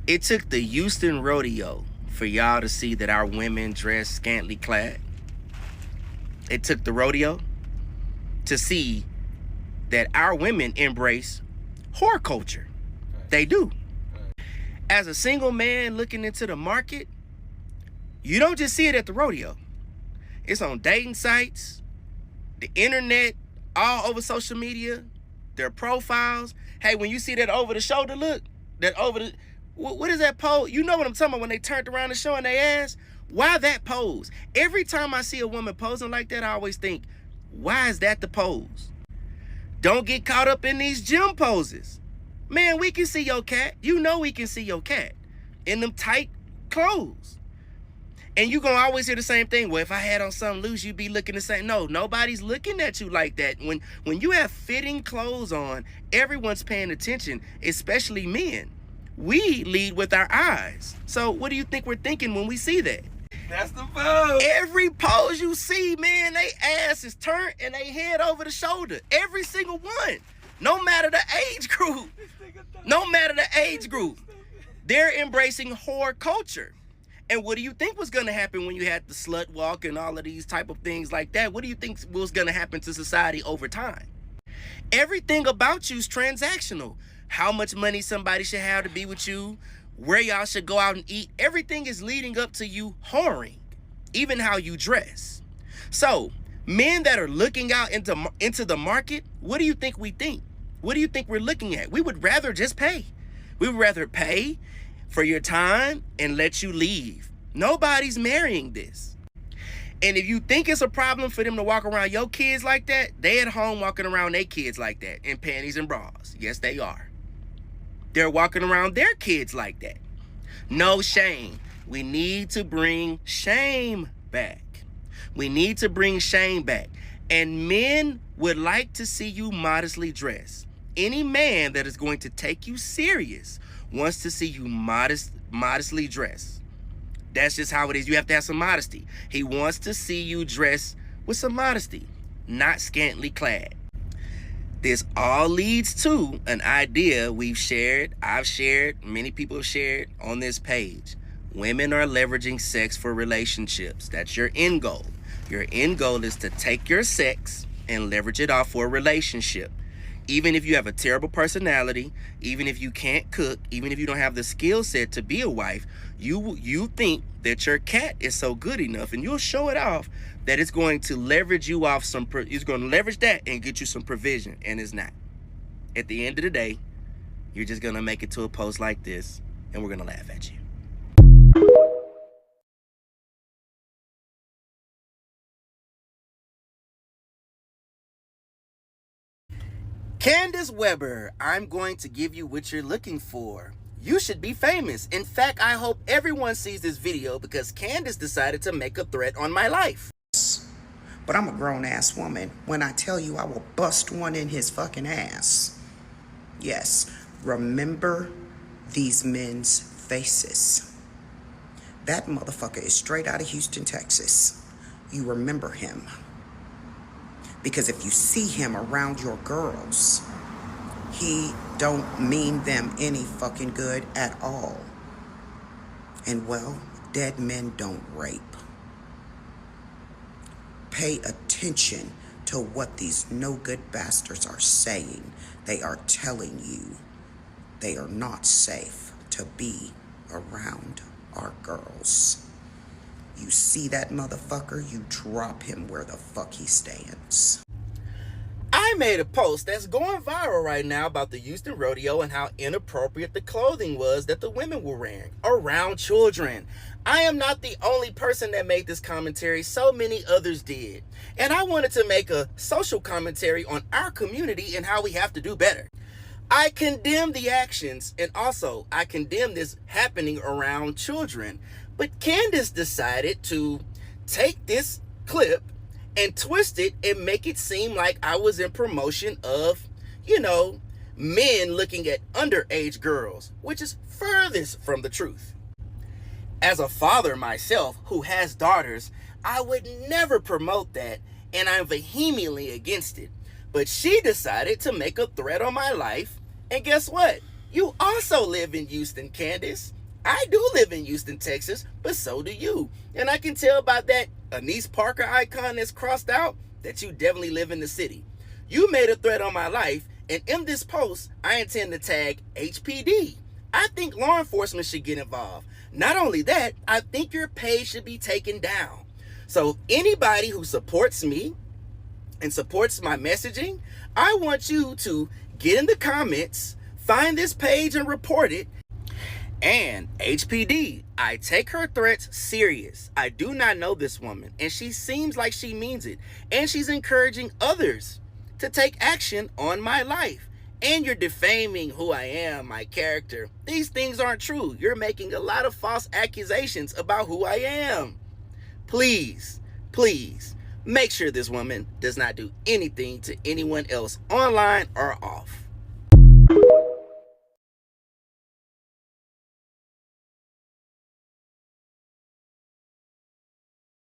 It took the Houston rodeo for y'all to see that our women dress scantily clad. It took the rodeo to see that our women embrace whore culture. They do. As a single man looking into the market, you don't just see it at the rodeo. It's on dating sites, the internet, all over social media, their profiles. Hey, when you see that over the shoulder look, what is that pose? You know what I'm talking about when they turned around and showing their ass? Why that pose? Every time I see a woman posing like that, I always think, why is that the pose? Don't get caught up in these gym poses. Man, we can see your cat. You know we can see your cat in them tight clothes. And you gonna always hear the same thing. Well, if I had on something loose, you'd be looking the same. No, nobody's looking at you like that. When you have fitting clothes on, everyone's paying attention, especially men. We lead with our eyes. So what do you think we're thinking when we see that? That's the pose. Every pose you see, man, they ass is turned and they head over the shoulder. Every single one. No matter the age group. No matter the age group. They're embracing whore culture. And what do you think was going to happen when you had the slut walk and all of these type of things like that? What do you think was going to happen to society over time? Everything about you is transactional. How much money somebody should have to be with you, where y'all should go out and eat. Everything is leading up to you whoring, even how you dress. So men that are looking out into the market, what do you think we think? What do you think we're looking at? We would rather just pay. We would rather pay for your time and let you leave. Nobody's marrying this. And if you think it's a problem for them to walk around your kids like that, they at home walking around their kids like that in panties and bras. Yes, they are. They're walking around their kids like that. No shame. We need to bring shame back. We need to bring shame back. And men would like to see you modestly dressed. Any man that is going to take you serious wants to see you modestly dressed. That's just how it is. You have to have some modesty. He wants to see you dressed with some modesty, not scantily clad. This all leads to an idea I've shared, many people have shared on this page. Women are leveraging sex for relationships. That's your end goal. Your end goal is to take your sex and leverage it off for a relationship. Even if you have a terrible personality, even if you can't cook, even if you don't have the skill set to be a wife, you think that your cat is so good enough and you'll show it off that it's going to leverage you off it's going to leverage that and get you some provision, and it's not. At the end of the day, you're just going to make it to a post like this and we're going to laugh at you. Candace Weber, I'm going to give you what you're looking for. You should be famous. In fact, I hope everyone sees this video because Candace decided to make a threat on my life. But I'm a grown-ass woman when I tell you I will bust one in his fucking ass. Yes, remember these men's faces. That motherfucker is straight out of Houston, Texas. You remember him. Because if you see him around your girls, he don't mean them any fucking good at all. And well, dead men don't rape. Pay attention to what these no-good bastards are saying. They are telling you they are not safe to be around our girls. You see that motherfucker, you drop him where the fuck he stands. I made a post that's going viral right now about the Houston rodeo and how inappropriate the clothing was that the women were wearing around children. I am not the only person that made this commentary. So many others did. And I wanted to make a social commentary on our community and how we have to do better. I condemn the actions, and also I condemn this happening around children. But Candace decided to take this clip and twist it and make it seem like I was in promotion of, men looking at underage girls, which is furthest from the truth. As a father myself who has daughters, I would never promote that, and I'm vehemently against it. But she decided to make a threat on my life, and guess what? You also live in Houston, Candace. I do live in Houston, Texas, but so do you. And I can tell by that Anise Parker icon that's crossed out that you definitely live in the city. You made a threat on my life, and in this post, I intend to tag HPD. I think law enforcement should get involved. Not only that, I think your page should be taken down. So anybody who supports me and supports my messaging, I want you to get in the comments, find this page and report it. And HPD, I take her threats serious. I do not know this woman, and she seems like she means it. And she's encouraging others to take action on my life. And you're defaming who I am, my character. These things aren't true. You're making a lot of false accusations about who I am. Please, please, make sure this woman does not do anything to anyone else online or off.